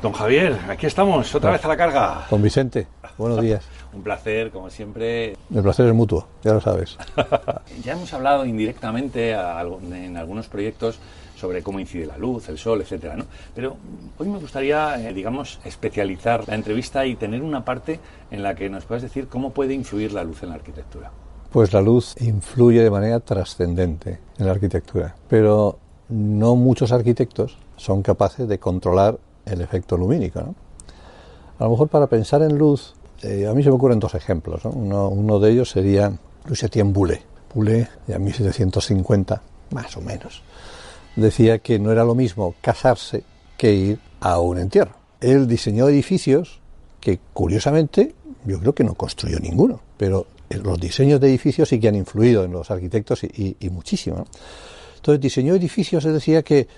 Don Javier, aquí estamos, otra vez a la carga. Don Vicente, buenos días. Un placer, como siempre. El placer es mutuo, ya lo sabes. Ya hemos hablado indirectamente en algunos proyectos sobre cómo incide la luz, el sol, etcétera, ¿no? Pero hoy me gustaría, especializar la entrevista y tener una parte en la que nos puedas decir cómo puede influir la luz en la arquitectura. Pues la luz influye de manera trascendente en la arquitectura, pero no muchos arquitectos son capaces de controlar el efecto lumínico, ¿no? A lo mejor para pensar en luz, a mí se me ocurren dos ejemplos, ¿no? Uno de ellos sería Louis-Étienne Boullé. Boullé, ya en 1750, más o menos, decía que no era lo mismo casarse que ir a un entierro. Él diseñó edificios que, curiosamente, yo creo que no construyó ninguno, pero los diseños de edificios sí que han influido en los arquitectos y muchísimo, ¿no? Entonces diseñó edificios, él decía que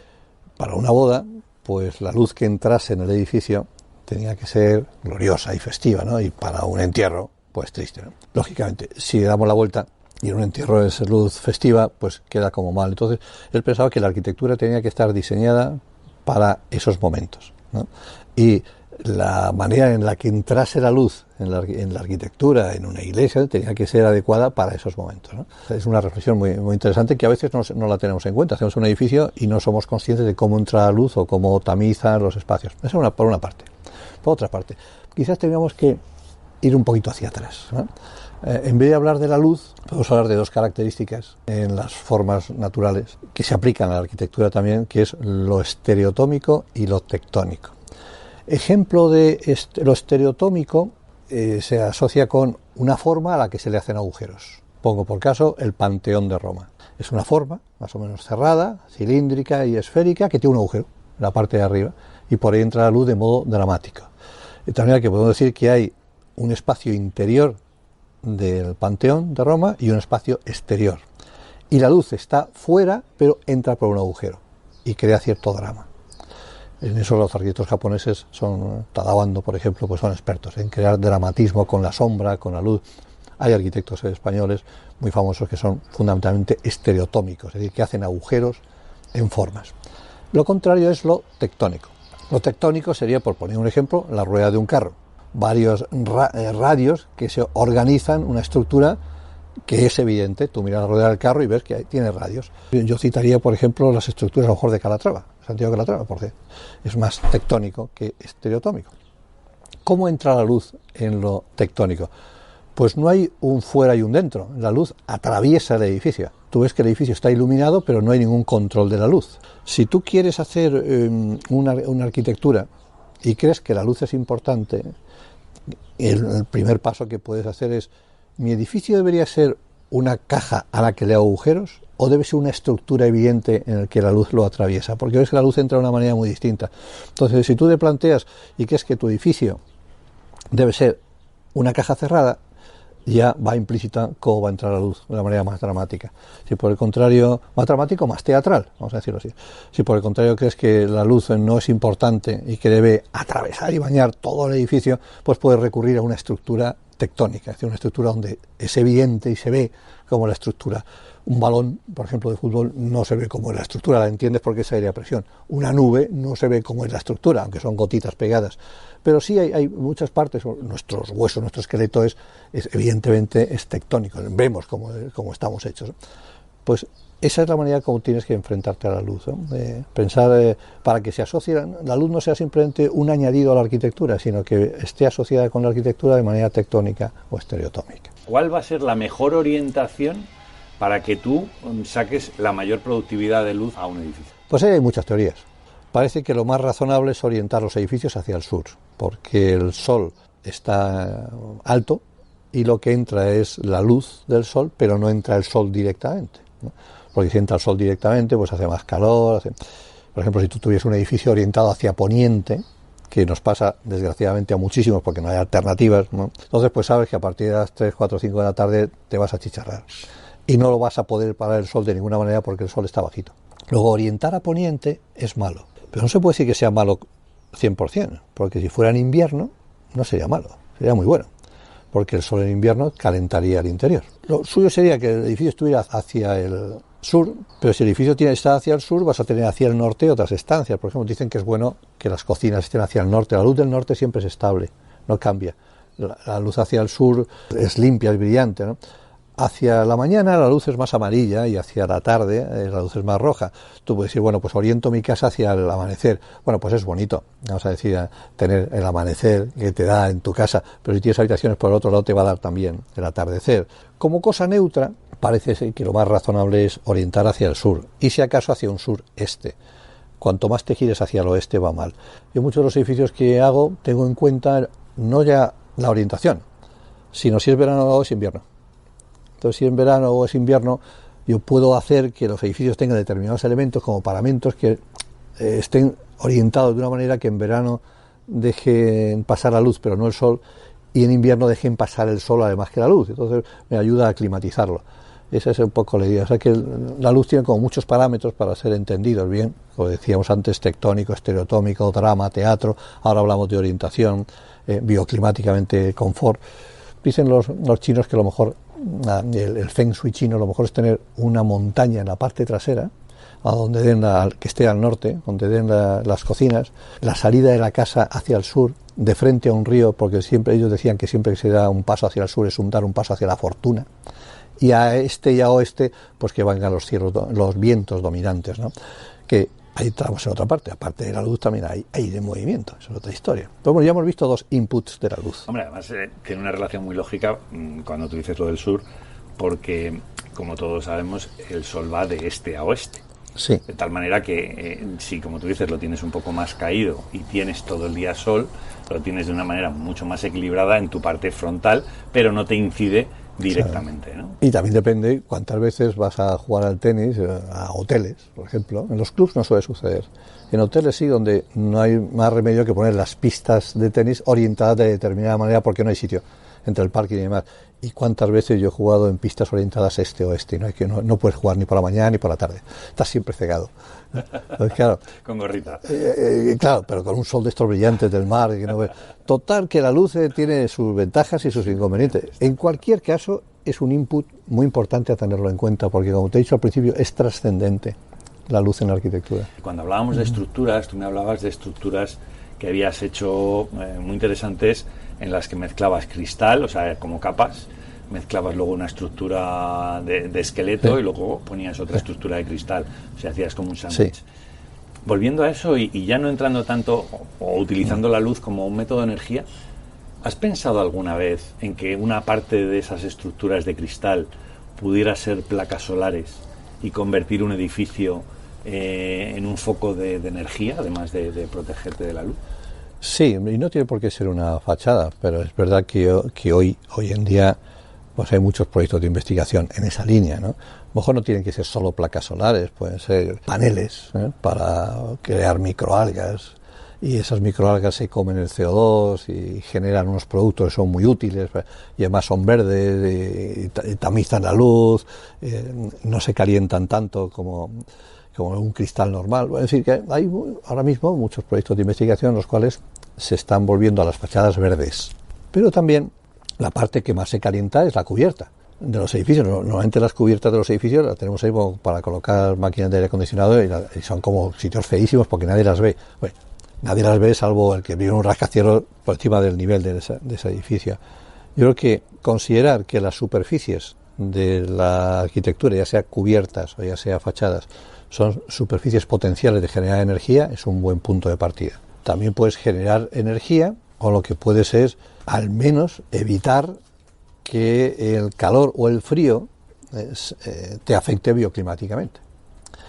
para una boda, pues la luz que entrase en el edificio tenía que ser gloriosa y festiva, ¿no? Y para un entierro, pues triste, ¿no? Lógicamente, si damos la vuelta y en un entierro es luz festiva, pues queda como mal. Entonces, él pensaba que la arquitectura tenía que estar diseñada para esos momentos, ¿no? Y la manera en la que entrase la luz en la arquitectura, en una iglesia, tenía que ser adecuada para esos momentos, ¿no? Es una reflexión muy, muy interesante que a veces no la tenemos en cuenta. Hacemos un edificio y no somos conscientes de cómo entra la luz o cómo tamizan los espacios. Eso por una parte. Por otra parte, quizás tengamos que ir un poquito hacia atrás, ¿no? En vez de hablar de la luz, podemos hablar de dos características en las formas naturales que se aplican a la arquitectura también, que es lo estereotómico y lo tectónico. Ejemplo de lo estereotómico se asocia con una forma a la que se le hacen agujeros. Pongo por caso el Panteón de Roma. Es una forma más o menos cerrada, cilíndrica y esférica, que tiene un agujero en la parte de arriba y por ahí entra la luz de modo dramático. De tal manera que podemos decir que hay un espacio interior del Panteón de Roma y un espacio exterior. Y la luz está fuera, pero entra por un agujero y crea cierto drama. En eso los arquitectos japoneses Tadao Ando, por ejemplo, pues son expertos en crear dramatismo con la sombra, con la luz. Hay arquitectos españoles muy famosos que son fundamentalmente estereotómicos, es decir, que hacen agujeros en formas. Lo contrario es lo tectónico. Lo tectónico sería, por poner un ejemplo, la rueda de un carro. Varios radios que se organizan una estructura que es evidente. Tú miras la rueda del carro y ves que tiene radios. Yo citaría, por ejemplo, las estructuras a lo mejor de Calatrava, Santiago Calatrava, porque es más tectónico que estereotómico. ¿Cómo entra la luz en lo tectónico? Pues no hay un fuera y un dentro. La luz atraviesa el edificio. Tú ves que el edificio está iluminado, pero no hay ningún control de la luz. Si tú quieres hacer una arquitectura y crees que la luz es importante, el primer paso que puedes hacer es: ¿mi edificio debería ser una caja a la que le hago agujeros o debe ser una estructura evidente en la que la luz lo atraviesa? Porque ves que la luz entra de una manera muy distinta. Entonces, si tú te planteas y crees que tu edificio debe ser una caja cerrada, ya va implícita cómo va a entrar la luz de una manera más dramática. Si por el contrario, más dramático, más teatral, vamos a decirlo así. Si por el contrario crees que la luz no es importante y que debe atravesar y bañar todo el edificio, pues puedes recurrir a una estructura tectónica, es decir, una estructura donde es evidente y se ve como la estructura. Un balón, por ejemplo, de fútbol no se ve como es la estructura, la entiendes porque es aire a presión. Una nube no se ve como es la estructura, aunque son gotitas pegadas. Pero sí hay muchas partes, nuestros huesos, nuestro esqueleto evidentemente es tectónico, vemos cómo estamos hechos. Pues esa es la manera como tienes que enfrentarte a la luz, ¿no? Pensar para que se asocie, la luz no sea simplemente un añadido a la arquitectura, sino que esté asociada con la arquitectura de manera tectónica o estereotómica. ¿Cuál va a ser la mejor orientación para que tú saques la mayor productividad de luz a un edificio? Pues hay muchas teorías. Parece que lo más razonable es orientar los edificios hacia el sur, porque el sol está alto y lo que entra es la luz del sol, pero no entra el sol directamente, ¿no? Porque si entra el sol directamente, pues hace más calor. Por ejemplo, si tú tuvieras un edificio orientado hacia poniente, que nos pasa desgraciadamente a muchísimos porque no hay alternativas, ¿no? Entonces pues sabes que a partir de las 3, 4, 5 de la tarde te vas a achicharrar y no lo vas a poder parar el sol de ninguna manera porque el sol está bajito. Luego, orientar a poniente es malo, pero no se puede decir que sea malo 100%, porque si fuera en invierno no sería malo, sería muy bueno, porque el sol en invierno calentaría el interior. Lo suyo sería que el edificio estuviera hacia el sur, pero si el edificio está hacia el sur, vas a tener hacia el norte otras estancias. Por ejemplo, dicen que es bueno que las cocinas estén hacia el norte. La luz del norte siempre es estable, no cambia. La luz hacia el sur es limpia, es brillante, ¿no? Hacia la mañana la luz es más amarilla y hacia la tarde la luz es más roja. Tú puedes decir, bueno, pues oriento mi casa hacia el amanecer. Bueno, pues es bonito, vamos a decir, tener el amanecer que te da en tu casa, pero si tienes habitaciones por el otro lado te va a dar también el atardecer. Como cosa neutra, parece ser que lo más razonable es orientar hacia el sur, y si acaso hacia un sur-este. Cuanto más te gires hacia el oeste va mal. Yo muchos de los edificios que hago tengo en cuenta no ya la orientación, sino si es verano o es invierno. Entonces, si es verano o es invierno, yo puedo hacer que los edificios tengan determinados elementos como paramentos que estén orientados de una manera que en verano dejen pasar la luz, pero no el sol, y en invierno dejen pasar el sol además que la luz. Entonces, me ayuda a climatizarlo. Esa es un poco la idea. O sea que la luz tiene como muchos parámetros para ser entendidos bien. Como decíamos antes, tectónico, estereotómico, drama, teatro. Ahora hablamos de orientación, bioclimáticamente, confort. Dicen los chinos que a lo mejor el Feng Shui chino a lo mejor es tener una montaña en la parte trasera, a donde den que esté al norte, donde den las cocinas, la salida de la casa hacia el sur, de frente a un río, porque siempre ellos decían que siempre que se da un paso hacia el sur es dar un paso hacia la fortuna, y a este y a oeste pues que vengan los vientos dominantes, ¿no? Que ahí estamos en otra parte, aparte de la luz también hay aire en movimiento, eso es otra historia. Pero bueno, ya hemos visto dos inputs de la luz. Hombre, además tiene una relación muy lógica cuando tú dices lo del sur, porque como todos sabemos el sol va de este a oeste. Sí. De tal manera que si, como tú dices, lo tienes un poco más caído y tienes todo el día sol, lo tienes de una manera mucho más equilibrada en tu parte frontal, pero no te incide directamente, ¿no? Y también depende cuántas veces vas a jugar al tenis a hoteles, por ejemplo. En los clubs no suele suceder. En hoteles sí, donde no hay más remedio que poner las pistas de tenis orientadas de determinada manera porque no hay sitio entre el parking y demás. Y cuántas veces yo he jugado en pistas orientadas este-oeste, no puedes jugar ni por la mañana ni por la tarde, estás siempre cegado. Entonces, claro, con gorrita. Claro, pero con un sol de estos brillantes del mar. Que no ve. Total, que la luz tiene sus ventajas y sus inconvenientes. En cualquier caso, es un input muy importante a tenerlo en cuenta, porque como te he dicho al principio, es trascendente la luz en la arquitectura. Cuando hablábamos de estructuras, tú me hablabas de estructuras que habías hecho muy interesantes, en las que mezclabas cristal, o sea, como capas, mezclabas luego una estructura de esqueleto y luego ponías otra estructura de cristal, o sea, hacías como un sándwich. Sí. Volviendo a eso y ya no entrando tanto o utilizando la luz como un método de energía, ¿has pensado alguna vez en que una parte de esas estructuras de cristal pudiera ser placas solares y convertir un edificio en un foco de energía, además de protegerte de la luz? Sí, y no tiene por qué ser una fachada, pero es verdad que hoy en día pues hay muchos proyectos de investigación en esa línea, ¿no? A lo mejor no tienen que ser solo placas solares, pueden ser paneles para crear microalgas, y esas microalgas se comen el CO2 y generan unos productos que son muy útiles, y además son verdes y tamizan la luz, no se calientan tanto como un cristal normal. Es decir, que hay ahora mismo muchos proyectos de investigación en los cuales se están volviendo a las fachadas verdes. Pero también la parte que más se calienta es la cubierta de los edificios. Normalmente las cubiertas de los edificios las tenemos ahí para colocar máquinas de aire acondicionado y son como sitios feísimos porque nadie las ve. Bueno, nadie las ve salvo el que vive en un rascacielos por encima del nivel de ese edificio. Yo creo que considerar que las superficies de la arquitectura, ya sea cubiertas o ya sea fachadas, son superficies potenciales de generar energía, es un buen punto de partida. También puedes generar energía, o lo que puedes es al menos evitar que el calor o el frío te afecte bioclimáticamente.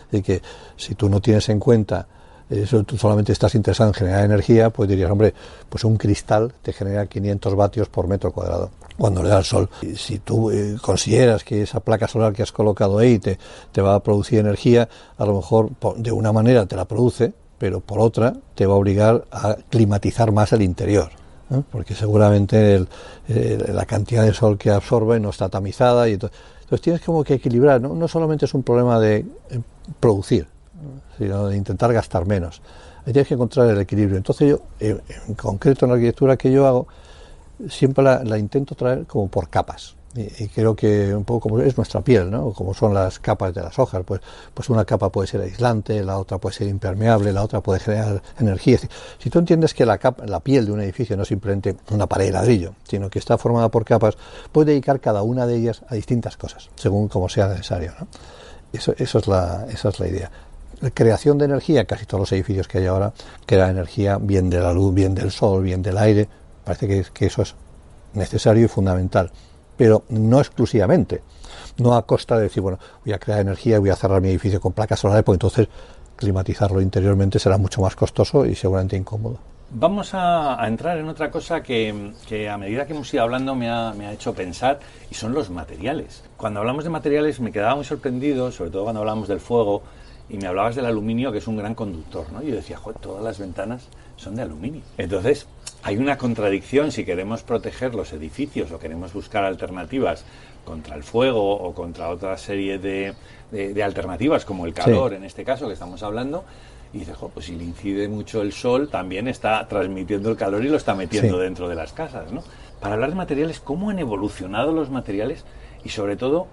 Es decir, que si tú no tienes en cuenta eso, tú solamente estás interesado en generar energía, pues dirías, hombre, pues un cristal te genera 500 vatios por metro cuadrado cuando le da el sol. Y si tú consideras que esa placa solar que has colocado ahí te va a producir energía, a lo mejor de una manera te la produce, pero por otra te va a obligar a climatizar más el interior, ¿eh? Porque seguramente la cantidad de sol que absorbe no está tamizada, y entonces tienes como que equilibrar, ¿no? No solamente es un problema de producir, sino de intentar gastar menos. Ahí tienes que encontrar el equilibrio. Entonces yo, en concreto en la arquitectura que yo hago, siempre la intento traer como por capas. Y creo que un poco como es nuestra piel, ¿no? Como son las capas de las hojas, pues una capa puede ser aislante, la otra puede ser impermeable, la otra puede generar energía. Si tú entiendes que la piel de un edificio no es simplemente una pared de ladrillo, sino que está formada por capas, puedes dedicar cada una de ellas a distintas cosas, según como sea necesario, ¿no? Esa es la idea. La creación de energía, casi todos los edificios que hay ahora, crea energía bien de la luz, bien del sol, bien del aire. Parece que eso es necesario y fundamental, pero no exclusivamente, no a costa de decir, bueno, voy a crear energía y voy a cerrar mi edificio con placas solares, pues entonces climatizarlo interiormente será mucho más costoso y seguramente incómodo. Vamos a entrar en otra cosa que a medida que hemos ido hablando me ha hecho pensar, y son los materiales. Cuando hablamos de materiales me quedaba muy sorprendido, sobre todo cuando hablamos del fuego, y me hablabas del aluminio, que es un gran conductor, ¿no? Y yo decía, joder, todas las ventanas son de aluminio. Entonces, hay una contradicción si queremos proteger los edificios o queremos buscar alternativas contra el fuego o contra otra serie de alternativas, como el calor, sí, en este caso que estamos hablando. Y dices, pues si le incide mucho el sol, también está transmitiendo el calor y lo está metiendo, sí, dentro de las casas, ¿no? Para hablar de materiales, ¿cómo han evolucionado los materiales? Y sobre todo,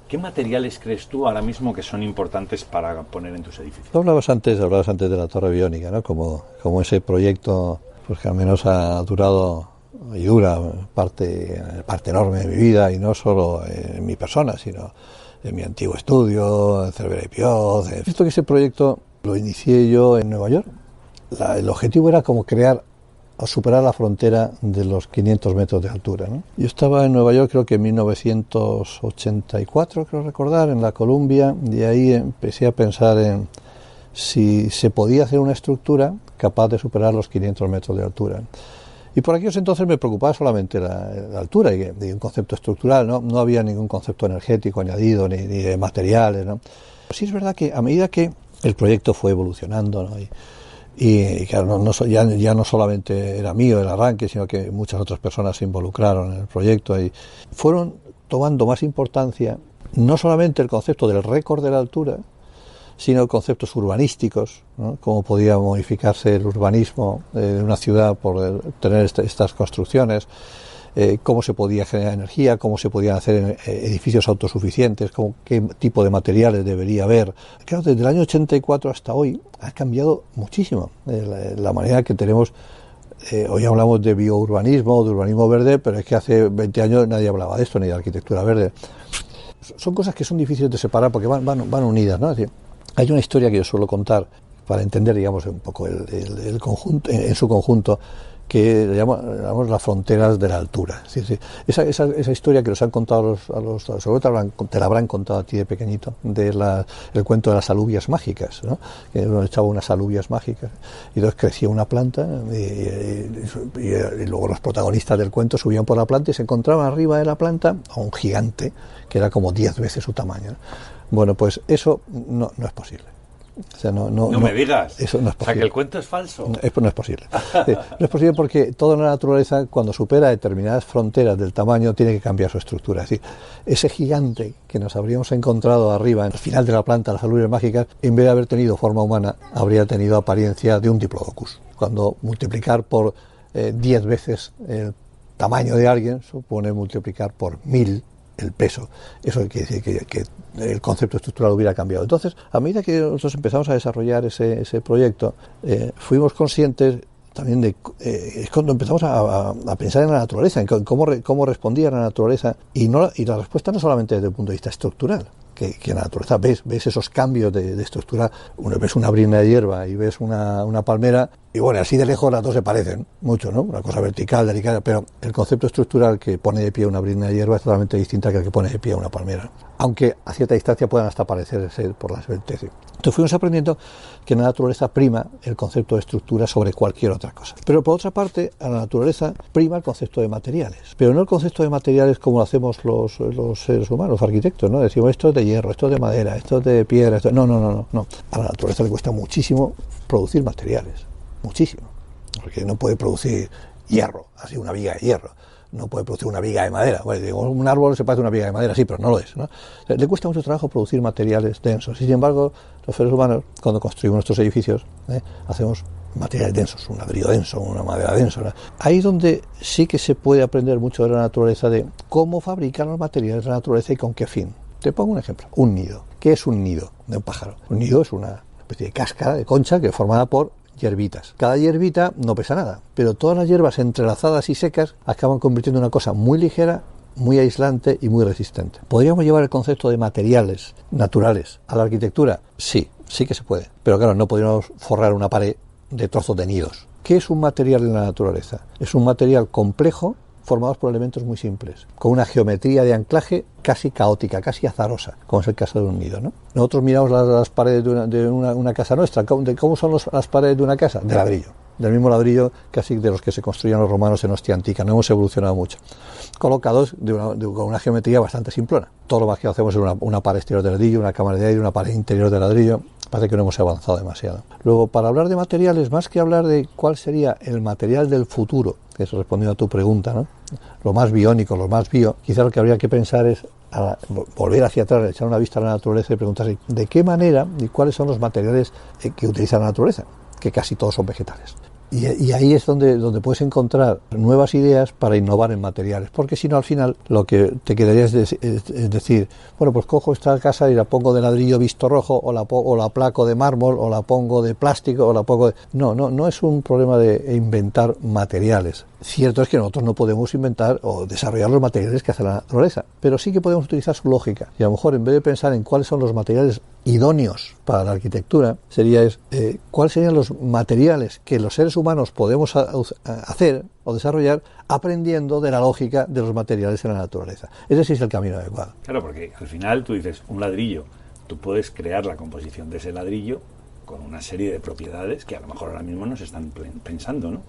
¿qué materiales crees tú ahora mismo que son importantes para poner en tus edificios? Tú hablabas antes de la torre biónica, ¿no? Como ese proyecto, pues que al menos ha durado y dura parte enorme de mi vida, y no solo en mi persona, sino en mi antiguo estudio, en Cervera y Pioz. Visto que ese proyecto lo inicié yo en Nueva York. El objetivo era como crear o superar la frontera de los 500 metros de altura, ¿no? Yo estaba en Nueva York, creo que en 1984, creo recordar, en la Columbia, y ahí empecé a pensar en si se podía hacer una estructura capaz de superar los 500 metros de altura. Y por aquellos entonces me preocupaba solamente la altura y un concepto estructural, ¿no? No había ningún concepto energético añadido ni de materiales, ¿no? Sí es verdad que a medida que el proyecto fue evolucionando, ¿no? Y claro, ya no solamente era mío el arranque, sino que muchas otras personas se involucraron en el proyecto y fueron tomando más importancia no solamente el concepto del récord de la altura, sino conceptos urbanísticos, ¿no? Cómo podía modificarse el urbanismo de una ciudad por tener estas construcciones, cómo se podía generar energía, cómo se podían hacer edificios autosuficientes, qué tipo de materiales debería haber. Claro, desde el año 84 hasta hoy ha cambiado muchísimo la manera que tenemos. Hoy hablamos de biourbanismo, de urbanismo verde, pero es que hace 20 años nadie hablaba de esto, ni de arquitectura verde. Son cosas que son difíciles de separar porque van unidas, ¿no? Es decir, hay una historia que yo suelo contar para entender, digamos, un poco el conjunto, en su conjunto, que le llamamos las fronteras de la altura. Sí. Esa historia que nos han contado sobre todo te la habrán contado a ti de pequeñito, el cuento de las alubias mágicas, ¿no? Que uno echaba unas alubias mágicas y entonces crecía una planta y luego los protagonistas del cuento subían por la planta y se encontraban arriba de la planta a un gigante que era como 10 veces su tamaño, ¿no? Bueno, pues eso no es posible. O sea, no me digas. Eso no es posible. O sea, que el cuento es falso. No es posible. No es posible porque toda la naturaleza, cuando supera determinadas fronteras del tamaño, tiene que cambiar su estructura. Es decir, ese gigante que nos habríamos encontrado arriba, en el final de la planta, las alubias mágicas, en vez de haber tenido forma humana, habría tenido apariencia de un diplodocus. Cuando multiplicar por 10 veces el tamaño de alguien supone multiplicar por 1000 el peso. Eso quiere decir que el concepto estructural hubiera cambiado. Entonces, a medida que nosotros empezamos a desarrollar ese proyecto, fuimos conscientes también es cuando empezamos a pensar en la naturaleza, en cómo respondía la naturaleza, y la respuesta no solamente desde el punto de vista estructural, que en la naturaleza ves esos cambios de estructura. Ves una brizna de hierba y ves una palmera, y bueno, así de lejos las dos se parecen mucho, ¿no? Una cosa vertical, delicada, pero el concepto estructural que pone de pie una brizna de hierba es totalmente distinta que el que pone de pie una palmera, aunque a cierta distancia puedan hasta parecerse por las vertientes. Entonces fuimos aprendiendo que en la naturaleza prima el concepto de estructura sobre cualquier otra cosa. Pero por otra parte, a la naturaleza prima el concepto de materiales, pero no el concepto de materiales como lo hacemos los seres humanos, los arquitectos, ¿no? Decimos, esto es de hierro, esto es de madera, esto es de piedra, No. A la naturaleza le cuesta muchísimo producir materiales, muchísimo, porque no puede producir hierro, así una viga de hierro, no puede producir una viga de madera. Bueno, digo, un árbol se parece a una viga de madera, sí, pero no lo es, ¿no? Le cuesta mucho trabajo producir materiales densos, y sin embargo los seres humanos, cuando construimos nuestros edificios, hacemos materiales densos, un ladrillo denso, una madera densa, ¿no? Ahí es donde sí que se puede aprender mucho de la naturaleza, de cómo fabrican los materiales de la naturaleza y con qué fin. Te pongo un ejemplo, un nido. ¿Qué es un nido de un pájaro? Un nido es una especie de cáscara de concha que es formada por hierbitas. Cada hierbita no pesa nada, pero todas las hierbas entrelazadas y secas acaban convirtiendo en una cosa muy ligera, muy aislante y muy resistente. ¿Podríamos llevar el concepto de materiales naturales a la arquitectura? Sí, sí que se puede. Pero claro, no podríamos forrar una pared de trozos de nidos. ¿Qué es un material en la naturaleza? Es un material complejo formados por elementos muy simples, con una geometría de anclaje casi caótica, casi azarosa, como es el caso de un nido, ¿no? Nosotros miramos las paredes de una casa nuestra. ¿Cómo son las paredes de una casa? De ladrillo. Del mismo ladrillo casi de los que se construían los romanos en Ostia Antica. No hemos evolucionado mucho. Colocados con una geometría bastante simplona. Todo lo más que hacemos es una pared exterior de ladrillo, una cámara de aire, una pared interior de ladrillo. Parece que no hemos avanzado demasiado. Luego, para hablar de materiales, más que hablar de cuál sería el material del futuro, que es respondiendo a tu pregunta, ¿no? Lo más biónico, lo más bio, quizás lo que habría que pensar es volver hacia atrás, echar una vista a la naturaleza y preguntarse de qué manera y cuáles son los materiales que utiliza la naturaleza, que casi todos son vegetales. Y ahí es donde puedes encontrar nuevas ideas para innovar en materiales, porque si no, al final lo que te quedaría es decir, bueno, pues cojo esta casa y la pongo de ladrillo visto rojo, o la aplaco de mármol, o la pongo de plástico, o la pongo de... No es un problema de inventar materiales. Cierto es que nosotros no podemos inventar o desarrollar los materiales que hace la naturaleza, pero sí que podemos utilizar su lógica. Y a lo mejor, en vez de pensar en cuáles son los materiales idóneos para la arquitectura, cuáles serían los materiales que los seres humanos podemos hacer o desarrollar aprendiendo de la lógica de los materiales en la naturaleza. Ese sí es el camino adecuado. Claro, porque al final tú dices, un ladrillo, tú puedes crear la composición de ese ladrillo con una serie de propiedades que a lo mejor ahora mismo no se están pensando, ¿no?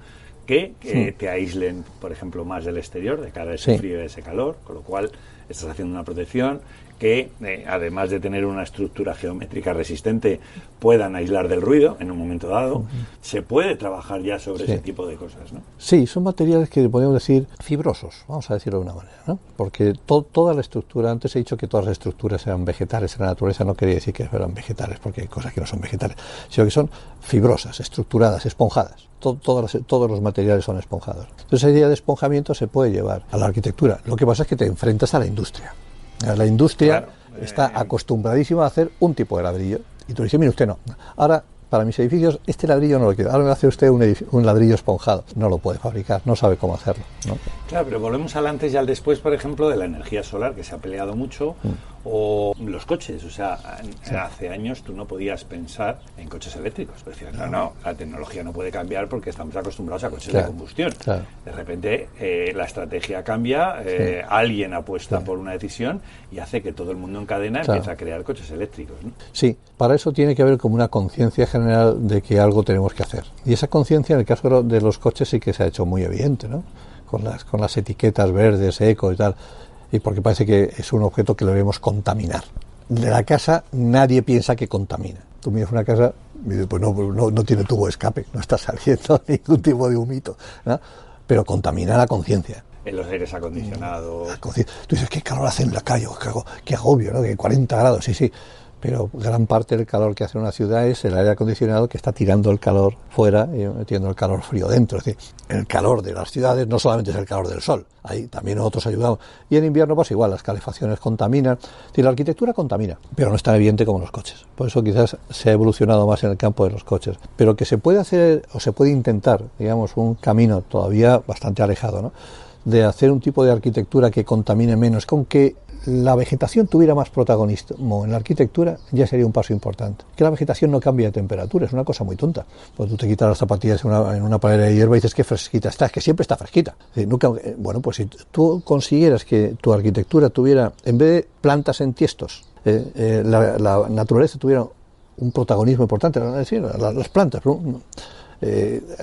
Que te aíslen, por ejemplo, más del exterior, de cara a ese frío y ese calor, con lo cual estás haciendo una protección que, además de tener una estructura geométrica resistente, puedan aislar del ruido en un momento dado. Se puede trabajar ya sobre ese tipo de cosas, ¿no? Sí, son materiales que podemos decir fibrosos, vamos a decirlo de una manera, ¿no? Porque toda la estructura, antes he dicho que todas las estructuras eran vegetales en la naturaleza, no quería decir que eran vegetales, porque hay cosas que no son vegetales, sino que son fibrosas, estructuradas, esponjadas. Todos los materiales son esponjados. Entonces, esa idea de esponjamiento se puede llevar a la arquitectura. Lo que pasa es que te enfrentas a la industria. La industria está acostumbradísima a hacer un tipo de ladrillo. Y tú dices, mire, usted no. Ahora, para mis edificios, este ladrillo no lo quiero. Ahora me hace usted un ladrillo esponjado. No lo puede fabricar, no sabe cómo hacerlo, ¿no? Claro, pero volvemos al antes y al después, por ejemplo, de la energía solar, que se ha peleado mucho, o los coches. O sea, hace años tú no podías pensar en coches eléctricos. Decías, no, la tecnología no puede cambiar porque estamos acostumbrados a coches de combustión. Claro. De repente, la estrategia cambia, alguien apuesta por una decisión y hace que todo el mundo en cadena empiece a crear coches eléctricos, ¿no? Sí, para eso tiene que haber como una conciencia general de que algo tenemos que hacer. Y esa conciencia, en el caso de los coches, sí que se ha hecho muy evidente, ¿no? Con las etiquetas verdes, eco y tal, y porque parece que es un objeto que lo debemos contaminar. De la casa nadie piensa que contamina. Tú miras una casa y dices, pues no tiene tubo de escape, no está saliendo ningún tipo de humito, ¿no? Pero contamina la conciencia. En los aires acondicionados. Tú dices, qué calor hace en la calle, qué agobio, ¿no? Que 40 grados, sí. Pero gran parte del calor que hace una ciudad es el aire acondicionado que está tirando el calor fuera y metiendo el calor frío dentro. Es decir, el calor de las ciudades no solamente es el calor del sol, ahí también nosotros ayudamos. Y en invierno pasa igual, las calefacciones contaminan. Es decir, la arquitectura contamina, pero no es tan evidente como los coches. Por eso quizás se ha evolucionado más en el campo de los coches. Pero que se puede hacer o se puede intentar, digamos, un camino todavía bastante alejado, ¿no?, de hacer un tipo de arquitectura que contamine menos, con que la vegetación tuviera más protagonismo en la arquitectura, ya sería un paso importante. Que la vegetación no cambia de temperatura, es una cosa muy tonta. Pues tú te quitas las zapatillas en una pared de hierba y dices que fresquita está, es que siempre está fresquita. Bueno, pues si tú consiguieras que tu arquitectura tuviera, en vez de plantas en tiestos, la naturaleza tuviera un protagonismo importante, es decir, las plantas, ¿no?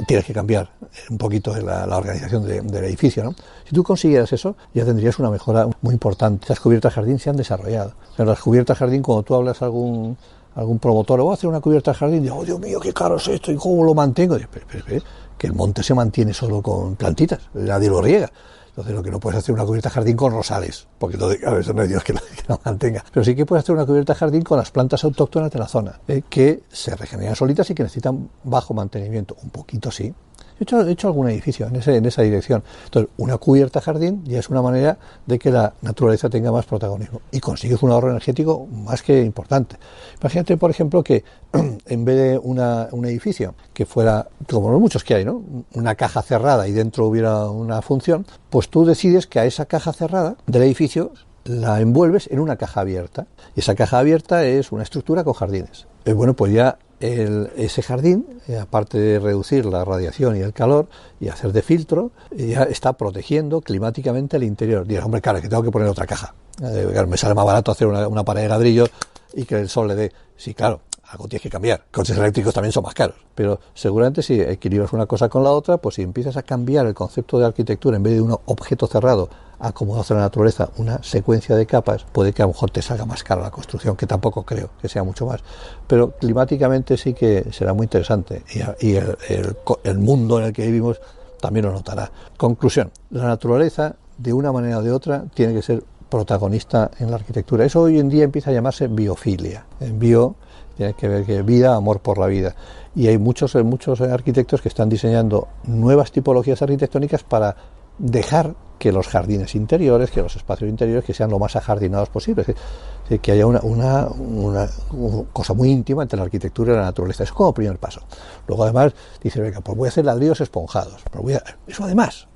Tienes que cambiar un poquito la organización del edificio, ¿no? Si tú consiguieras eso, ya tendrías una mejora muy importante. Las cubiertas jardín se han desarrollado. En las cubiertas jardín, cuando tú hablas a algún promotor, voy a hacer una cubierta jardín, digo, oh Dios mío, qué caro es esto y cómo lo mantengo. Digo, pero, que el monte se mantiene solo con plantitas, nadie lo riega. Entonces lo que no puedes hacer es una cubierta jardín con rosales, porque claro, eso no hay Dios que lo mantenga. Pero sí que puedes hacer una cubierta jardín con las plantas autóctonas de la zona, que se regeneran solitas y que necesitan bajo mantenimiento. Un poquito sí. He hecho algún edificio en esa dirección. Entonces, una cubierta jardín ya es una manera de que la naturaleza tenga más protagonismo. Y consigues un ahorro energético más que importante. Imagínate, por ejemplo, que en vez de un edificio que fuera, como los muchos que hay, ¿no?, una caja cerrada y dentro hubiera una función, pues tú decides que a esa caja cerrada del edificio la envuelves en una caja abierta. Y esa caja abierta es una estructura con jardines. Bueno, pues ya ese jardín, aparte de reducir la radiación y el calor y hacer de filtro, ya está protegiendo climáticamente el interior. Dirás, hombre, claro, que tengo que poner otra caja. Me sale más barato hacer una pared de ladrillo y que el sol le dé. Sí, claro, algo tienes que cambiar. Coches eléctricos también son más caros. Pero seguramente si equilibras una cosa con la otra, pues si empiezas a cambiar el concepto de arquitectura, en vez de un objeto cerrado, acomodado a la naturaleza, una secuencia de capas, puede que a lo mejor te salga más cara la construcción, que tampoco creo que sea mucho más. Pero climáticamente sí que será muy interesante y el mundo en el que vivimos también lo notará. Conclusión, la naturaleza, de una manera o de otra, tiene que ser protagonista en la arquitectura. Eso hoy en día empieza a llamarse biofilia. En bio tiene que ver que vida, amor por la vida. Y hay muchos arquitectos que están diseñando nuevas tipologías arquitectónicas para dejar que los jardines interiores, que los espacios interiores, que sean lo más ajardinados posible, que haya una cosa muy íntima entre la arquitectura y la naturaleza. Eso como primer paso. Luego además dice, venga, pues voy a hacer ladrillos esponjados. Eso además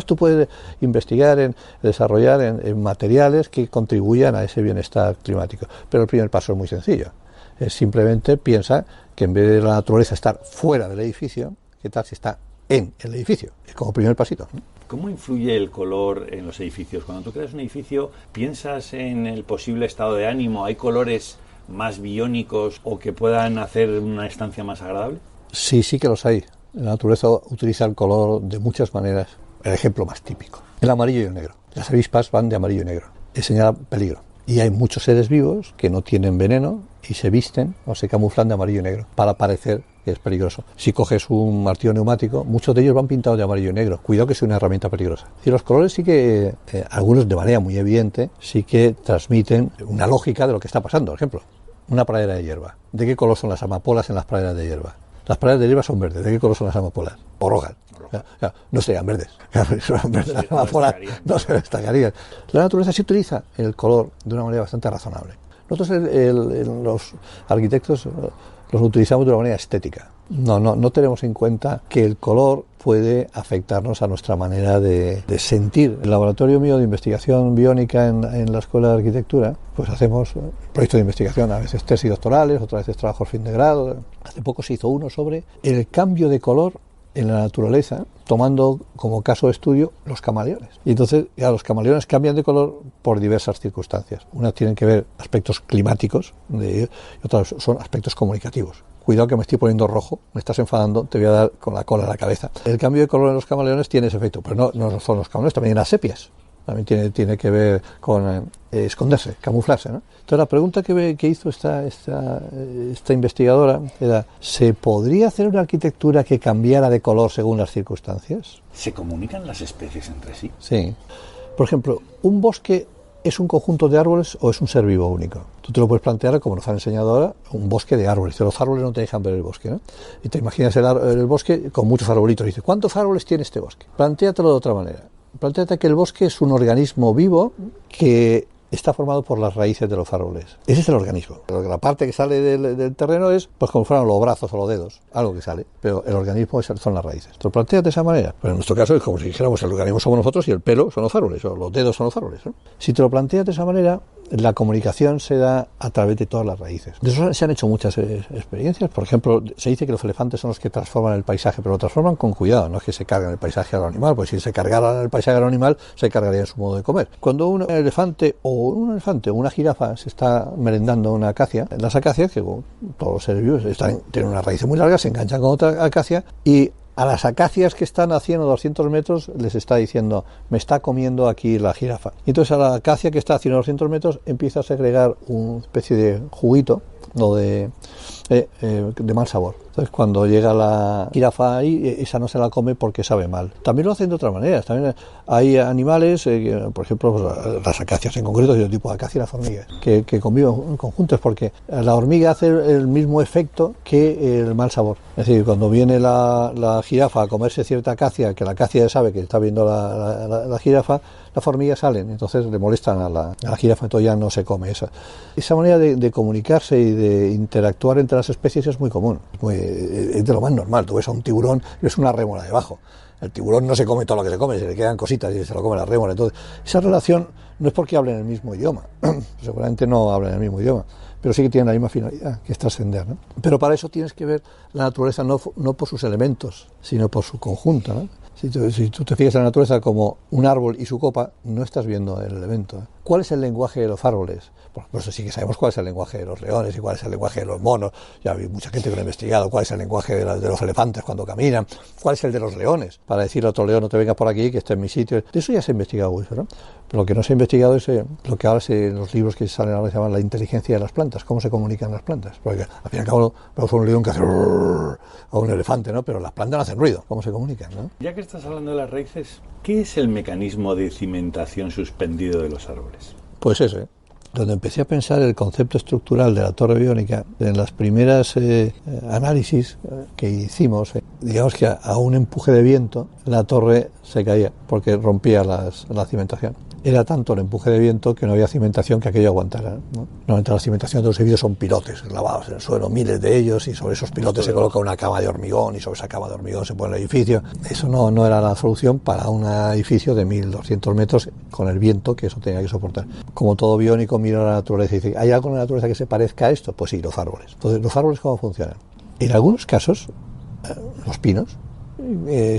tú puedes investigar, desarrollar en materiales que contribuyan a ese bienestar climático. Pero el primer paso es muy sencillo. Es simplemente piensa que en vez de la naturaleza estar fuera del edificio, ¿qué tal si está en el edificio? Es como primer pasito, ¿no? ¿Cómo influye el color en los edificios? Cuando tú creas un edificio, ¿piensas en el posible estado de ánimo? ¿Hay colores más biónicos o que puedan hacer una estancia más agradable? Sí que los hay. La naturaleza utiliza el color de muchas maneras. El ejemplo más típico, el amarillo y el negro. Las avispas van de amarillo y negro. Señala peligro. Y hay muchos seres vivos que no tienen veneno y se visten o se camuflan de amarillo y negro para parecer que es peligroso. Si coges un martillo neumático, muchos de ellos van pintados de amarillo y negro. Cuidado que es una herramienta peligrosa. Y los colores sí que, algunos de manera muy evidente, sí que transmiten una lógica de lo que está pasando. Por ejemplo, una pradera de hierba. ¿De qué color son las amapolas en las praderas de hierba? Las praderas de hierba son verdes. ¿De qué color son las amapolas? O rojas. No serían verdes. Las amapolas no se destacarían. La naturaleza sí utiliza el color de una manera bastante razonable. Nosotros los arquitectos los utilizamos de una manera estética. No tenemos en cuenta que el color puede afectarnos a nuestra manera de sentir. El laboratorio mío de investigación biónica en la Escuela de Arquitectura, pues hacemos proyectos de investigación, a veces tesis doctorales, otras veces trabajos fin de grado. Hace poco se hizo uno sobre el cambio de color en la naturaleza, tomando como caso de estudio los camaleones. Y entonces, ya los camaleones cambian de color por diversas circunstancias. Unas tienen que ver aspectos climáticos y otras son aspectos comunicativos. Cuidado que me estoy poniendo rojo, me estás enfadando, te voy a dar con la cola en la cabeza. El cambio de color en los camaleones tiene ese efecto, pero no son los camaleones, también las sepias. También tiene que ver con esconderse, camuflarse, ¿no? Entonces la pregunta que hizo esta investigadora era, ¿se podría hacer una arquitectura que cambiara de color según las circunstancias? ¿Se comunican las especies entre sí? Sí. Por ejemplo, ¿un bosque es un conjunto de árboles o es un ser vivo único? Tú te lo puedes plantear, como nos han enseñado ahora, un bosque de árboles. Los árboles no te dejan ver el bosque, ¿no? Y te imaginas el bosque con muchos arbolitos. Y dices, ¿cuántos árboles tiene este bosque? Plantéatelo de otra manera. Plantéate que el bosque es un organismo vivo que está formado por las raíces de los árboles. Ese es el organismo. La parte que sale del terreno es pues como fueran los brazos o los dedos, algo que sale, pero el organismo son las raíces. ¿Te lo planteas de esa manera? Pues en nuestro caso es como si dijéramos el organismo somos nosotros y el pelo son los árboles, o los dedos son los árboles, ¿no? Si te lo planteas de esa manera, la comunicación se da a través de todas las raíces. De eso se han hecho muchas experiencias. Por ejemplo, se dice que los elefantes son los que transforman el paisaje, pero lo transforman con cuidado. No es que se cargan el paisaje al animal, pues si se cargaran el paisaje al animal, se cargaría su modo de comer. Cuando un elefante o una jirafa se está merendando una acacia, las acacias, que todos los seres vivos tienen una raíz muy larga, se enganchan con otra acacia y a las acacias que están a 100 o 200 metros les está diciendo, me está comiendo aquí la jirafa. Y entonces a la acacia que está a 100 o 200 metros empieza a segregar una especie de juguito o de mal sabor. Entonces, cuando llega la jirafa ahí, esa no se la come porque sabe mal. También lo hacen de otras maneras. También hay animales, por ejemplo, pues, las acacias en concreto, de tipo de acacia y las hormigas, que conviven conjuntos, porque la hormiga hace el mismo efecto que el mal sabor. Es decir, cuando viene la jirafa a comerse cierta acacia, que la acacia sabe que está viendo la jirafa, las hormigas salen, entonces le molestan a la jirafa, entonces ya no se come esa. Esa manera de comunicarse y de interactuar entre las especies es muy común, es de lo más normal. Tú ves a un tiburón y es una rémora debajo. El tiburón no se come todo lo que se come, se le quedan cositas y se lo come la rémora. Entonces, esa relación no es porque hablen el mismo idioma, seguramente no hablan el mismo idioma, pero sí que tienen la misma finalidad, que es trascender, ¿no? Pero para eso tienes que ver la naturaleza no por sus elementos, sino por su conjunto, ¿no? Si tú te fijas en la naturaleza como un árbol y su copa, no estás viendo el elemento, ¿eh? ¿Cuál es el lenguaje de los árboles? Por eso sí que sabemos cuál es el lenguaje de los leones y cuál es el lenguaje de los monos. Ya hay mucha gente que lo ha investigado. ¿Cuál es el lenguaje de los elefantes cuando caminan? ¿Cuál es el de los leones? Para decirle a otro león, no te vengas por aquí, que esté en mi sitio. De eso ya se ha investigado mucho, ¿no? Pero lo que no se ha investigado es lo que ahora en los libros que salen ahora se llaman la inteligencia de las plantas. ¿Cómo se comunican las plantas? Porque al fin y al cabo vemos un león que hace o un elefante, ¿no? Pero las plantas no hacen ruido. ¿Cómo se comunican, no? Ya que estás hablando de las raíces, ¿qué es el mecanismo de cimentación suspendido de los árboles? Pues ese. Donde empecé a pensar el concepto estructural de la torre biónica, en las primeras análisis que hicimos, digamos que a un empuje de viento la torre se caía porque rompía la cimentación. Era tanto el empuje de viento que no había cimentación que aquello aguantara, ¿no? Normalmente la cimentación de los edificios son pilotes clavados en el suelo, miles de ellos, y sobre esos pilotes se coloca una cama de hormigón y sobre esa cama de hormigón se pone el edificio. Eso no era la solución para un edificio de 1.200 metros con el viento que eso tenía que soportar. Como todo biónico, mira la naturaleza y dice, ¿hay algo en la naturaleza que se parezca a esto? Pues sí, los árboles. Entonces, ¿los árboles cómo funcionan? En algunos casos, los pinos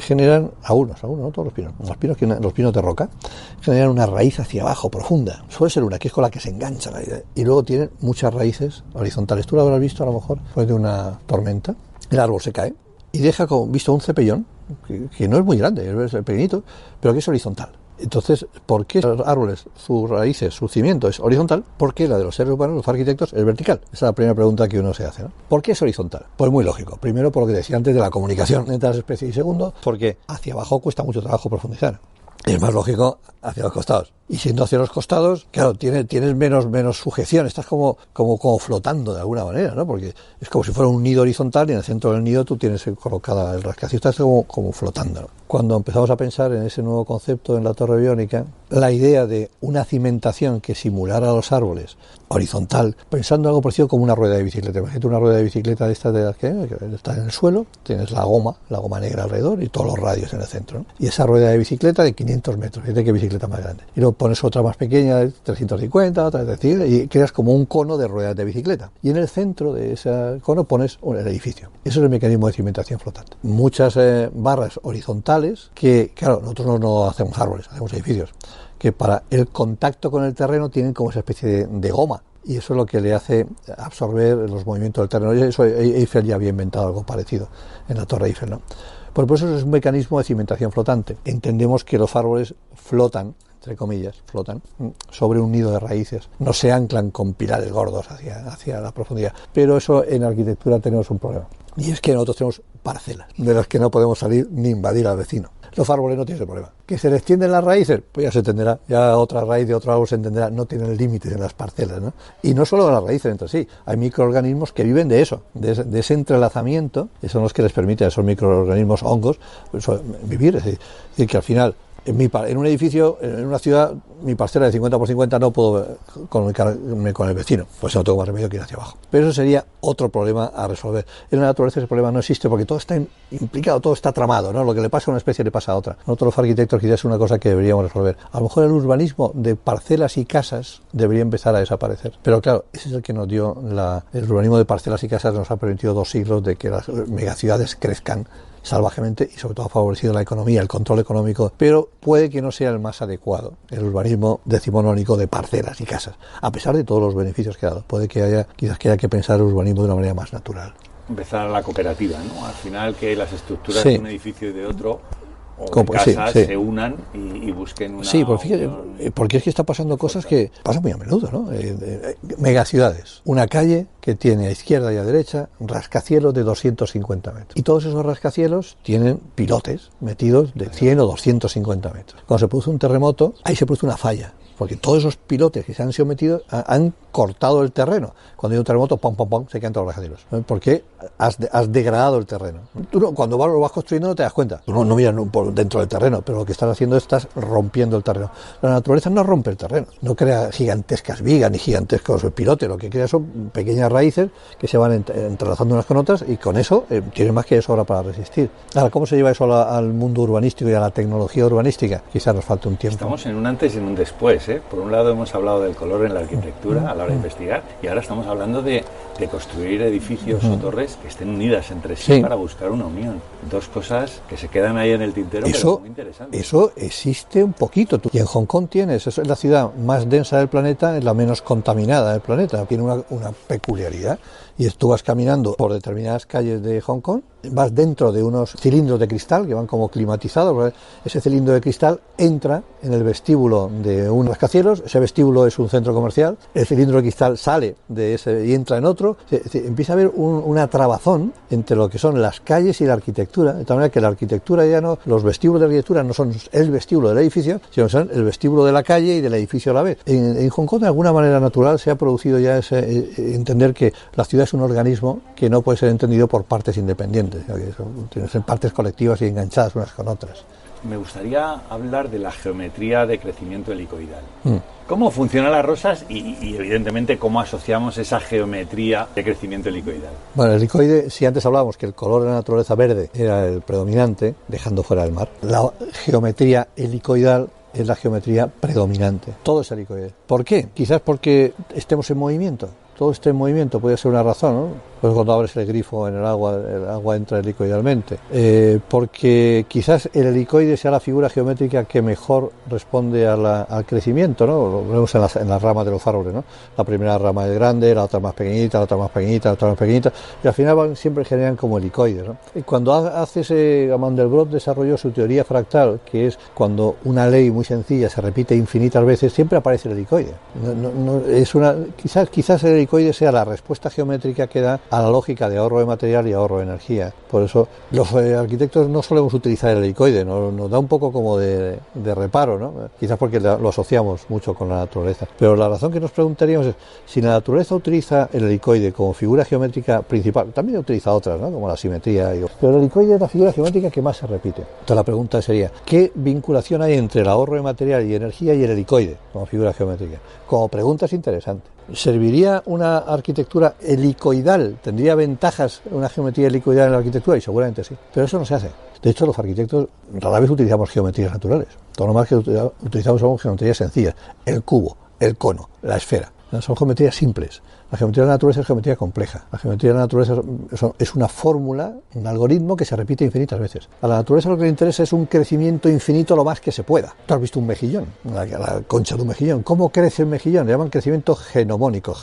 generan, algunos, no todos los pinos de roca, generan una raíz hacia abajo profunda. Suele ser una que es con la que se engancha la idea. Y luego tienen muchas raíces horizontales. Tú lo habrás visto a lo mejor después de una tormenta. El árbol se cae y deja como visto un cepellón que no es muy grande, es pequeñito, pero que es horizontal. Entonces, ¿por qué los árboles, sus raíces, su cimiento es horizontal? ¿Por qué la de los seres humanos, los arquitectos, es vertical? Esa es la primera pregunta que uno se hace, ¿no? ¿Por qué es horizontal? Pues muy lógico. Primero, por lo que decía antes de la comunicación entre las especies. Y segundo, porque hacia abajo cuesta mucho trabajo profundizar. Es más lógico hacia los costados. Y siendo hacia los costados, claro, tienes menos sujeción, estás como flotando de alguna manera, ¿no? Porque es como si fuera un nido horizontal y en el centro del nido tú tienes colocada el rascacielo, estás como flotando, ¿no? Cuando empezamos a pensar en ese nuevo concepto en la torre biónica, la idea de una cimentación que simulara a los árboles horizontal, pensando algo parecido como una rueda de bicicleta. Imagínate una rueda de bicicleta de estas de las que está en el suelo, tienes la goma negra alrededor y todos los radios en el centro, ¿no? Y esa rueda de bicicleta de 500 metros, fíjate qué bicicleta más grande. Y luego pones otra más pequeña de 350, otra de 300, y creas como un cono de ruedas de bicicleta. Y en el centro de ese cono pones el edificio. Eso es el mecanismo de cimentación flotante. Muchas barras horizontales que, claro, nosotros no hacemos árboles, hacemos edificios, que para el contacto con el terreno tienen como esa especie de goma. Y eso es lo que le hace absorber los movimientos del terreno. Eso Eiffel ya había inventado algo parecido en la Torre Eiffel, ¿no? Por eso es un mecanismo de cimentación flotante. Entendemos que los árboles flotan, entre comillas, flotan sobre un nido de raíces. No se anclan con pilares gordos hacia la profundidad. Pero eso en arquitectura tenemos un problema. Y es que nosotros tenemos parcelas de las que no podemos salir ni invadir al vecino. Los árboles no tienen ese problema. ¿Que se les extienden las raíces? Pues ya se entenderá. Ya otra raíz de otro árbol se entenderá. No tienen límites en las parcelas, ¿no? Y no solo las raíces entre sí. Hay microorganismos que viven de eso, de ese entrelazamiento, que son los que les permite a esos microorganismos hongos vivir. Es decir, que al final, en un edificio, en una ciudad, mi parcela de 50 por 50 no puedo comunicarme con el vecino, pues no tengo más remedio que ir hacia abajo. Pero eso sería otro problema a resolver. En la naturaleza ese problema no existe porque todo está implicado, todo está tramado, ¿no? Lo que le pasa a una especie le pasa a otra. Nosotros los arquitectos quizás es una cosa que deberíamos resolver. A lo mejor el urbanismo de parcelas y casas debería empezar a desaparecer. Pero claro, ese es el que nos dio el urbanismo de parcelas y casas, nos ha permitido 2 siglos de que las megaciudades crezcan salvajemente y sobre todo ha favorecido la economía, el control económico, pero puede que no sea el más adecuado, el urbanismo decimonónico de parcelas y casas, a pesar de todos los beneficios que ha dado. Puede que quizás haya que pensar el urbanismo de una manera más natural. Empezar la cooperativa, ¿no? Al final que las estructuras de un edificio y de otro o de casas se unan y busquen una... Sí, porque es que está pasando cosas que pasan muy a menudo, ¿no? Megaciudades. Una calle que tiene a izquierda y a derecha rascacielos de 250 metros. Y todos esos rascacielos tienen pilotes metidos de 100 o 250 metros. Cuando se produce un terremoto, ahí se produce una falla. Porque todos esos pilotes que se han sido metidos han cortado el terreno. Cuando hay un terremoto, pum, pum, pum, se quedan todos los rascacielos. Porque has degradado el terreno. Tú cuando lo vas construyendo no te das cuenta. Tú no miras por dentro del terreno, pero lo que estás haciendo es estás rompiendo el terreno. La naturaleza no rompe el terreno. No crea gigantescas vigas ni gigantescos pilotes. Lo que crea son pequeñas raíces que se van entrelazando unas con otras y con eso tiene más que de sobra para resistir. Ahora, ¿cómo se lleva eso al mundo urbanístico y a la tecnología urbanística? Quizás nos falte un tiempo. Estamos en un antes y en un después. Por un lado hemos hablado del color en la arquitectura a la hora de investigar y ahora estamos hablando de construir edificios o torres que estén unidas entre sí para buscar una unión. Dos cosas que se quedan ahí en el tintero, pero muy interesantes. Eso existe un poquito. Y en Hong Kong eso es la ciudad más densa del planeta, es la menos contaminada del planeta. Tiene una peculiaridad. Y tú vas caminando por determinadas calles de Hong Kong, vas dentro de unos cilindros de cristal que van como climatizados. Ese cilindro de cristal entra en el vestíbulo de un rascacielos, ese vestíbulo es un centro comercial, el cilindro de cristal sale de ese y entra en otro. Empieza a haber una trabazón entre lo que son las calles y la arquitectura, de tal manera que la arquitectura ya no, los vestíbulos de arquitectura no son el vestíbulo del edificio, sino que son el vestíbulo de la calle y del edificio a la vez. En Hong Kong de alguna manera natural se ha producido ya entender que la ciudad es un organismo que no puede ser entendido por partes independientes, tiene que ser partes colectivas y enganchadas unas con otras. Me gustaría hablar de la geometría de crecimiento helicoidal. ¿Cómo funcionan las rosas y evidentemente cómo asociamos esa geometría de crecimiento helicoidal? Bueno, el helicoide, si antes hablábamos que el color de la naturaleza verde era el predominante, dejando fuera el mar, la geometría helicoidal es la geometría predominante. Todo es helicoide. ¿Por qué? Quizás porque estemos en movimiento. Todo este movimiento puede ser una razón, ¿no? Pues cuando abres el grifo en el agua entra helicoidalmente. Porque quizás el helicoide sea la figura geométrica que mejor responde al crecimiento, ¿no? Lo vemos en las ramas de los árboles, ¿no? La primera rama es grande, la otra más pequeñita, la otra más pequeñita, la otra más pequeñita, y al final siempre generan como helicoides, ¿no? Y cuando Mandelbrot desarrolló su teoría fractal, que es cuando una ley muy sencilla se repite infinitas veces, siempre aparece el helicoide. Quizás el helicoide sea la respuesta geométrica que da a la lógica de ahorro de material y ahorro de energía. Por eso los arquitectos no solemos utilizar el helicoide, nos da un poco como de reparo, ¿no? Quizás porque lo asociamos mucho con la naturaleza. Pero la razón que nos preguntaríamos es, si la naturaleza utiliza el helicoide como figura geométrica principal, también utiliza otras, ¿no? Como la simetría. Pero el helicoide es la figura geométrica que más se repite. Entonces la pregunta sería, ¿qué vinculación hay entre el ahorro de material y energía y el helicoide como figura geométrica? Como pregunta es interesante. ¿Serviría una arquitectura helicoidal? ¿Tendría ventajas una geometría helicoidal en la arquitectura? Y seguramente sí. Pero eso no se hace. De hecho, los arquitectos rara vez utilizamos geometrías naturales. Todo lo más que utilizamos son geometrías sencillas. El cubo, el cono, la esfera. Son geometrías simples. La geometría de la naturaleza es geometría compleja. La geometría de la naturaleza es una fórmula, un algoritmo que se repite infinitas veces. A la naturaleza lo que le interesa es un crecimiento infinito lo más que se pueda. Tú has visto un mejillón, la concha de un mejillón. ¿Cómo crece el mejillón? Le llaman crecimiento genomónico.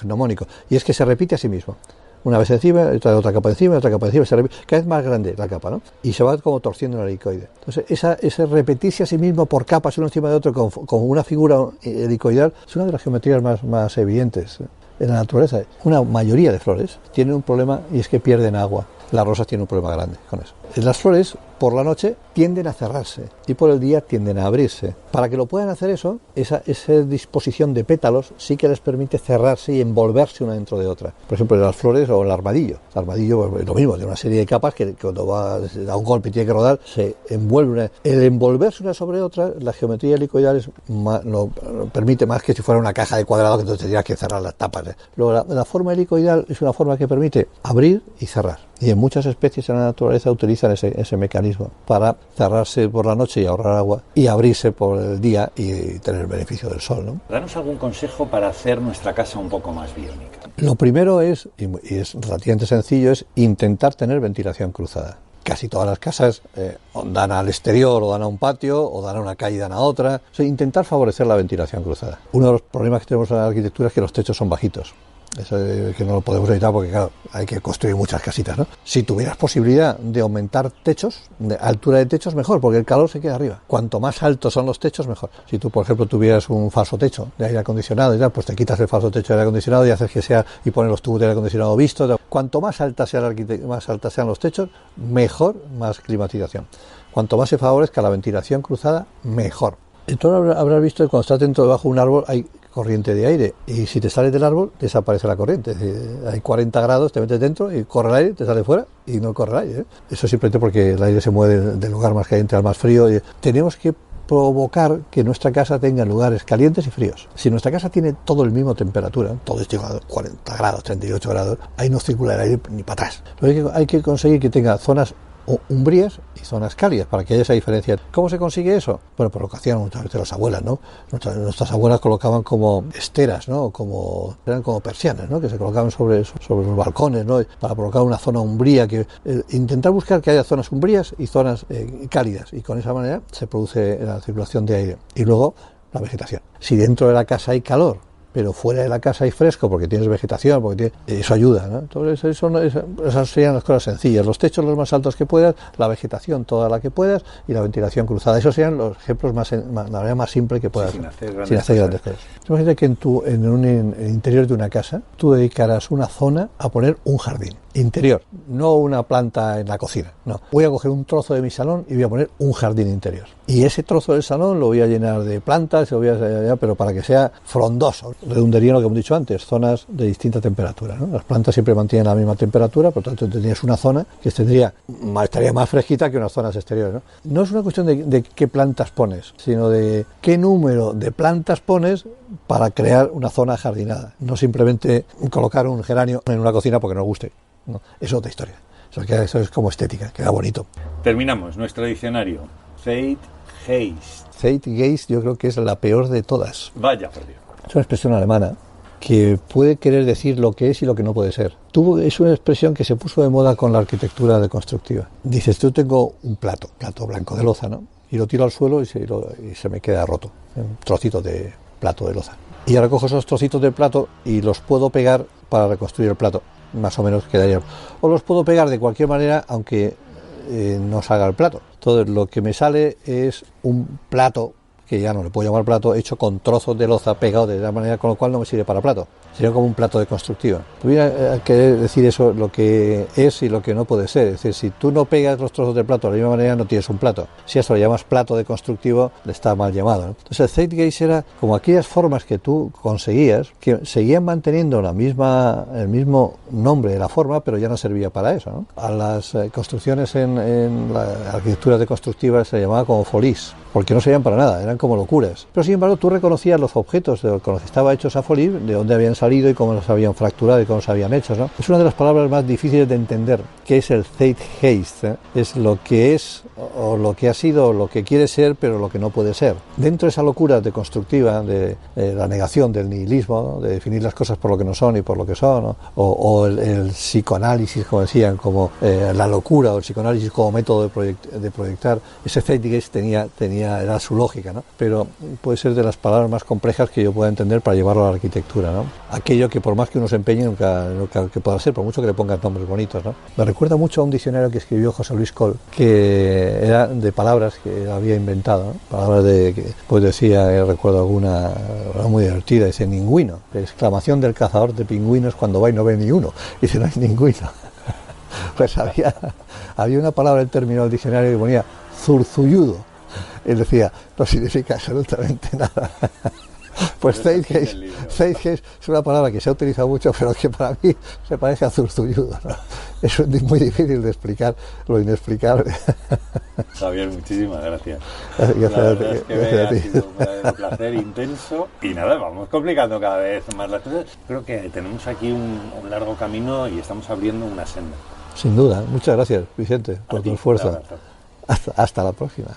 Y es que se repite a sí mismo. Una vez encima, otra capa encima, otra capa encima, se repite, cada vez más grande la capa, ¿no? Y se va como torciendo en el helicoide. Entonces, ese repetirse a sí mismo por capas uno encima de otro con una figura helicoidal es una de las geometrías más evidentes en la naturaleza. Una mayoría de flores tienen un problema y es que pierden agua. Las rosas tienen un problema grande con eso. Las flores, por la noche, tienden a cerrarse y por el día tienden a abrirse. Para que lo puedan hacer eso, esa disposición de pétalos sí que les permite cerrarse y envolverse una dentro de otra. Por ejemplo, las flores o el armadillo. El armadillo es lo mismo, tiene una serie de capas que cuando da un golpe y tiene que rodar, se envuelve. El envolverse una sobre otra, la geometría helicoidal lo permite más que si fuera una caja de cuadrado que entonces tendrías que cerrar las tapas. Luego, la forma helicoidal es una forma que permite abrir y cerrar. Y en muchas especies en la naturaleza utilizan ese mecanismo para cerrarse por la noche y ahorrar agua y abrirse por el día y tener el beneficio del sol, ¿no? Danos algún consejo para hacer nuestra casa un poco más biónica. Lo primero es, y es relativamente sencillo, es intentar tener ventilación cruzada. Casi todas las casas dan al exterior o dan a un patio o dan a una calle y dan a otra. O sea, intentar favorecer la ventilación cruzada. Uno de los problemas que tenemos en la arquitectura es que los techos son bajitos. Eso que no lo podemos evitar porque, claro, hay que construir muchas casitas, ¿no? Si tuvieras posibilidad de aumentar techos, de altura de techos, mejor, porque el calor se queda arriba. Cuanto más altos son los techos, mejor. Si tú, por ejemplo, tuvieras un falso techo de aire acondicionado y tal, pues te quitas el falso techo de aire acondicionado y haces que sea, y pones los tubos de aire acondicionado vistos. Cuanto más altas sean los techos, mejor, más climatización. Cuanto más se favorezca la ventilación cruzada, mejor. Entonces habrás visto que cuando estás dentro debajo de un árbol hay corriente de aire, y si te sales del árbol desaparece la corriente. Es decir, hay 40 grados, te metes dentro y corre el aire, te sale fuera y no corre el aire, ¿eh? Eso simplemente porque el aire se mueve del lugar más caliente al más frío. Y tenemos que provocar que nuestra casa tenga lugares calientes y fríos. Si nuestra casa tiene todo el mismo temperatura, todo es llegado a 40 grados, 38 grados, ahí no circula el aire ni para atrás. Hay que conseguir que tenga zonas umbrías y zonas cálidas para que haya esa diferencia. ¿Cómo se consigue eso? Bueno, por lo que hacían muchas veces las abuelas, ¿no? Nuestras abuelas colocaban como esteras, ¿no? Eran como persianas, ¿no? Que se colocaban sobre los balcones, ¿no? Para provocar una zona umbría, intentar buscar que haya zonas umbrías y zonas cálidas, y con esa manera se produce la circulación de aire. Y luego la vegetación. Si dentro de la casa hay calor, pero fuera de la casa hay fresco porque tienes vegetación, eso ayuda, ¿no? Entonces esas serían las cosas sencillas: los techos los más altos que puedas, la vegetación toda la que puedas y la ventilación cruzada. Esos serían los ejemplos la manera más simple que puedas, sin hacer grandes cosas. Imagínate que en el interior de una casa tú dedicarás una zona a poner un jardín interior, no una planta en la cocina, no. Voy a coger un trozo de mi salón y voy a poner un jardín interior, y ese trozo del salón lo voy a llenar de plantas, pero para que sea frondoso. Redundaría en lo que hemos dicho antes: zonas de distinta temperatura, ¿no? Las plantas siempre mantienen la misma temperatura, por lo tanto tendrías una zona que estaría más fresquita que unas zonas exteriores, ¿no? No es una cuestión de qué plantas pones, sino de qué número de plantas pones para crear una zona jardinada, no simplemente colocar un geranio en una cocina porque nos guste. No, es otra historia. Eso es como estética, queda bonito. Terminamos nuestro diccionario. Zeitgeist. Zeitgeist yo creo que es la peor de todas. Vaya, por Dios. Es una expresión alemana que puede querer decir lo que es y lo que no puede ser. Es una expresión que se puso de moda con la arquitectura deconstructiva. Dices, yo tengo un plato blanco de loza, ¿no? Y lo tiro al suelo y se me queda roto, un trocito de plato de loza. Y ahora cojo esos trocitos de plato y los puedo pegar para reconstruir el plato. Más o menos quedaría. O los puedo pegar de cualquier manera, aunque no salga el plato. Entonces lo que me sale es un plato, que ya no le puedo llamar plato, hecho con trozos de loza pegados de la manera, con lo cual no me sirve para plato. Sería como un plato deconstructivo. Voy a querer decir eso, lo que es y lo que no puede ser. Es decir, si tú no pegas los trozos de plato de la misma manera, no tienes un plato. Si eso lo llamas plato deconstructivo, le está mal llamado, ¿no? Entonces el Zeitgeist era como aquellas formas que tú conseguías, que seguían manteniendo el mismo nombre de la forma, pero ya no servía para eso, ¿no? A las construcciones en la arquitectura deconstructiva se llamaba como folies, porque no servían para nada, eran como locuras. Pero sin embargo tú reconocías los objetos con los que estaba hecho esa folie, de dónde habían salido y cómo los habían fracturado y cómo se habían hecho, ¿no? Es una de las palabras más difíciles de entender, que es el Zeitgeist, ¿eh? Es lo que es o lo que ha sido o lo que quiere ser, pero lo que no puede ser. Dentro de esa locura deconstructiva de la negación del nihilismo, ¿no? De definir las cosas por lo que no son y por lo que son, ¿no? O el psicoanálisis, como decían, como la locura, o el psicoanálisis como método de proyectar, ese Zeitgeist era su lógica, ¿no? Pero puede ser de las palabras más complejas que yo pueda entender para llevarlo a la arquitectura, ¿no? Aquello que por más que uno se empeñe nunca que pueda ser, por mucho que le pongan nombres bonitos, ¿no? Me recuerda mucho a un diccionario que escribió José Luis Coll, que era de palabras que había inventado, ¿no? Palabras que pues decía, recuerdo alguna muy divertida, dice ningüino, exclamación del cazador de pingüinos cuando va y no ve ni uno, dice no hay ningüino. Pues había una palabra, el término del diccionario que ponía zurzulludo. Él decía, no significa absolutamente nada. Pues Zeitgeist es una palabra que se ha utilizado mucho, pero que para mí se parece a zurzulludo, ¿no? Es muy difícil de explicar lo inexplicable. Javier, muchísimas gracias. Gracias la verdad es que ha sido un verdadero placer intenso. Y nada, vamos complicando cada vez más las cosas. Creo que tenemos aquí un largo camino y estamos abriendo una senda. Sin duda. Muchas gracias, Vicente, por tu esfuerzo. Hasta la próxima.